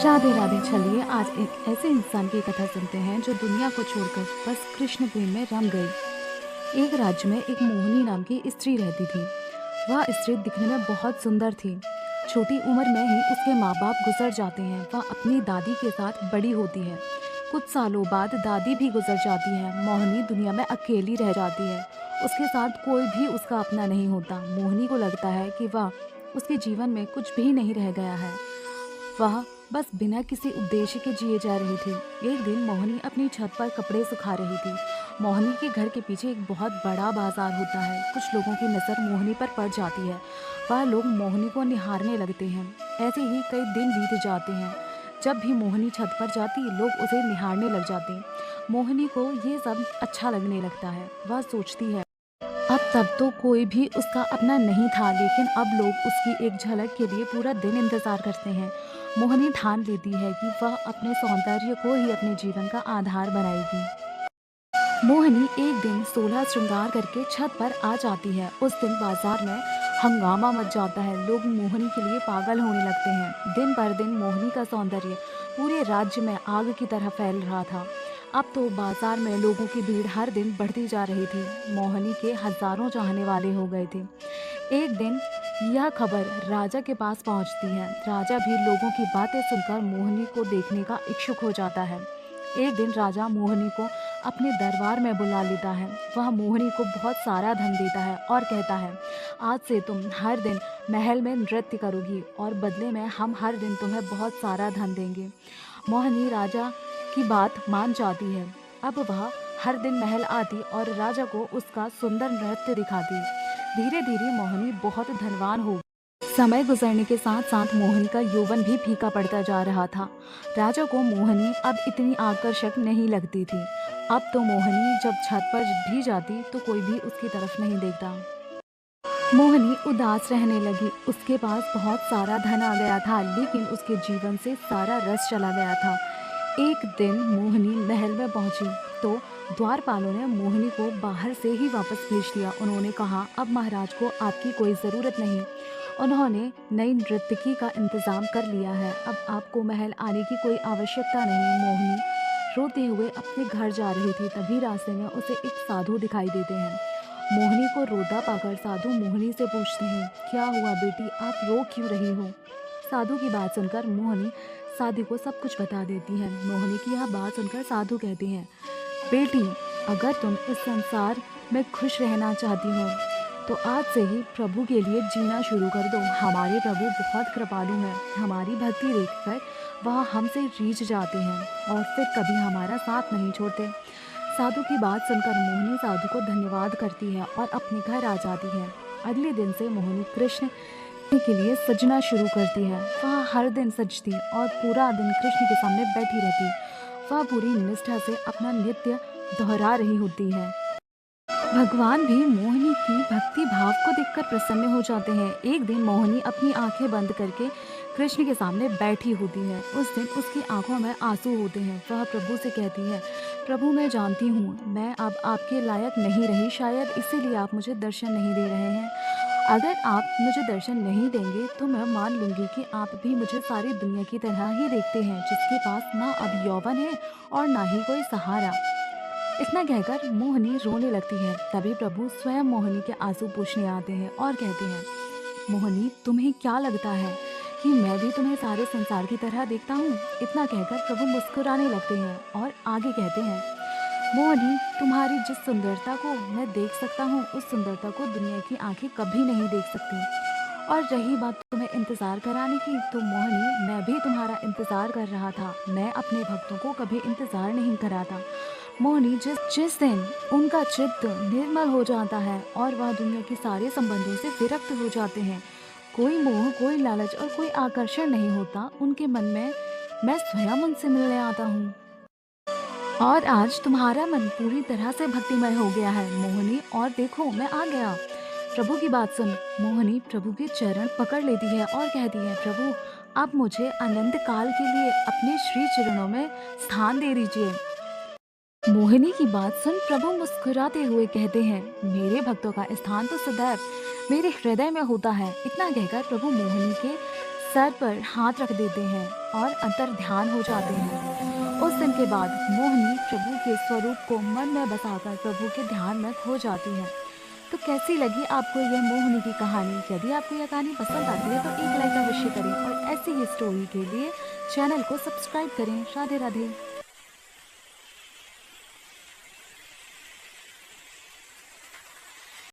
राधे राधे। चलिए आज एक ऐसे इंसान की कथा सुनते हैं जो दुनिया को छोड़कर बस कृष्ण प्रेम में रम गई। एक राज्य में एक मोहिनी नाम की स्त्री रहती थी। वह स्त्री दिखने में बहुत सुंदर थी। छोटी उम्र में ही उसके माँ बाप गुजर जाते हैं। वह अपनी दादी के साथ बड़ी होती है। कुछ सालों बाद दादी भी गुजर जाती है। मोहिनी दुनिया में अकेली रह जाती है। उसके साथ कोई भी उसका अपना नहीं होता। मोहिनी को लगता है कि वह उसके जीवन में कुछ भी नहीं रह गया है। वह बस बिना किसी उद्देश्य के जिए जा रही थी। एक दिन मोहिनी अपनी छत पर कपड़े सुखा रही थी। मोहिनी के घर के पीछे एक बहुत बड़ा बाजार होता है। कुछ लोगों की नज़र मोहिनी पर पड़ जाती है। वह लोग मोहिनी को निहारने लगते हैं। ऐसे ही कई दिन बीत जाते हैं। जब भी मोहिनी छत पर जाती लोग उसे निहारने लग जाते। मोहिनी को ये सब अच्छा लगने लगता है। वह सोचती है अब तक तो कोई भी उसका अपना नहीं था, लेकिन अब लोग उसकी एक झलक के लिए पूरा दिन इंतजार करते हैं। मोहिनी ठान लेती है कि वह अपने सौंदर्य को ही अपने जीवन का आधार बनाएगी। मोहिनी एक दिन 16 श्रृंगार करके छत पर आ जाती है। उस दिन बाजार में हंगामा मच जाता है। लोग मोहिनी के लिए पागल होने लगते हैं। दिन पर दिन मोहिनी का सौंदर्य पूरे राज्य में आग की तरह फैल रहा था। अब तो बाजार में लोगों की भीड़ हर दिन बढ़ती जा रही थी। मोहिनी के हजारों चाहने वाले हो गए थे। एक दिन यह खबर राजा के पास पहुंचती है। राजा भी लोगों की बातें सुनकर मोहिनी को देखने का इच्छुक हो जाता है। एक दिन राजा मोहिनी को अपने दरबार में बुला लेता है। वह मोहिनी को बहुत सारा धन देता है और कहता है, आज से तुम हर दिन महल में नृत्य करोगी और बदले में हम हर दिन तुम्हें बहुत सारा धन देंगे। मोहिनी राजा की बात मान जाती है। अब वह हर दिन महल आती और राजा को उसका सुंदर नृत्य दिखाती। धीरे धीरे मोहिनी बहुत धनवान हो गई। समय गुजरने के साथ साथ मोहिनी का यौवन भी फीका पड़ता जा रहा था। राजा को मोहिनी अब इतनी आकर्षक नहीं लगती थी। अब तो मोहिनी जब छत पर भी जाती तो कोई भी उसकी तरफ नहीं देखता। मोहिनी उदास रहने लगी। उसके पास बहुत सारा धन आ गया था, लेकिन उसके जीवन से सारा रस चला गया था। एक दिन मोहिनी महल में पहुंची तो द्वारपालों ने मोहिनी को बाहर से ही वापस भेज दिया। उन्होंने कहा, अब महाराज को आपकी कोई ज़रूरत नहीं। उन्होंने नई नर्तकी का इंतज़ाम कर लिया है। अब आपको महल आने की कोई आवश्यकता नहीं। मोहिनी रोते हुए अपने घर जा रही थी। तभी रास्ते में उसे एक साधु दिखाई देते हैं। मोहिनी को रोता पाकर साधु मोहिनी से पूछते हैं, क्या हुआ बेटी, आप रो क्यों रही हो? साधु की बात सुनकर मोहिनी साधु को सब कुछ बता देती है। मोहिनी की यह बात सुनकर साधु कहते हैं, बेटी, अगर तुम इस संसार में खुश रहना चाहती हो तो आज से ही प्रभु के लिए जीना शुरू कर दो। हमारे प्रभु बहुत कृपालु हैं। हमारी भक्ति देखकर वह हमसे रीझ जाते हैं और फिर कभी हमारा साथ नहीं छोड़ते। साधु की बात सुनकर मोहिनी साधु को धन्यवाद करती है और अपने घर आ जाती है। अगले दिन से मोहिनी कृष्ण के लिए सजना शुरू करती है। वह हर दिन सजती और पूरा दिन कृष्ण के सामने बैठी रहती। वह पूरी निष्ठा से अपना नृत्य दोहरा रही होती है। भगवान भी मोहिनी की भक्ति भाव को देखकर प्रसन्न हो जाते हैं। एक दिन मोहिनी अपनी आंखें बंद करके कृष्ण के सामने बैठी होती है। उस दिन उसकी आंखों में आंसू होते हैं। वह प्रभु से कहती है, प्रभु, मैं जानती हूँ मैं अब आपके लायक नहीं रही, शायद इसीलिए आप मुझे दर्शन नहीं दे रहे हैं। अगर आप मुझे दर्शन नहीं देंगे तो मैं मान लूँगी कि आप भी मुझे सारी दुनिया की तरह ही देखते हैं, जिसके पास ना अब यौवन है और ना ही कोई सहारा। इतना कहकर मोहिनी रोने लगती है। तभी प्रभु स्वयं मोहिनी के आंसू पोंछने आते हैं और कहते हैं, मोहिनी, तुम्हें क्या लगता है कि मैं भी तुम्हें सारे संसार की तरह देखता हूँ? इतना कहकर प्रभु मुस्कुराने लगते हैं और आगे कहते हैं, मोहिनी, तुम्हारी जिस सुंदरता को मैं देख सकता हूँ उस सुंदरता को दुनिया की आंखें कभी नहीं देख सकती। और रही बात तुम्हें इंतज़ार कराने की, तो मोहिनी, मैं भी तुम्हारा इंतज़ार कर रहा था। मैं अपने भक्तों को कभी इंतज़ार नहीं कराता। मोहिनी, जिस जिस दिन उनका चित्त निर्मल हो जाता है और वह दुनिया के सारे संबंधों से विरक्त हो जाते हैं, कोई मोह, कोई लालच और कोई आकर्षण नहीं होता उनके मन में, मैं स्वयं उनसे मिलने आता हूँ। और आज तुम्हारा मन पूरी तरह से भक्तिमय हो गया है मोहिनी, और देखो मैं आ गया। प्रभु की बात सुन मोहिनी प्रभु के चरण पकड़ लेती है और कहती है, प्रभु, आप मुझे अनंत काल के लिए अपने श्री चरणों में स्थान दे दीजिए। मोहिनी की बात सुन प्रभु मुस्कुराते हुए कहते हैं, मेरे भक्तों का स्थान तो सदैव मेरे हृदय में होता है। इतना कहकर प्रभु मोहिनी के सर पर हाथ रख देते हैं और अंतर ध्यान हो जाते हैं। उस दिन के बाद मोहिनी प्रभु के स्वरूप को मन में बसाकर प्रभु के ध्यान में खो जाती है। तो कैसी लगी आपको यह मोहिनी की कहानी? यदि आपको यह कहानी पसंद आती है तो एक लाइक अवश्य करें और ऐसी ही स्टोरी के लिए चैनल को सब्सक्राइब करें। राधे राधे।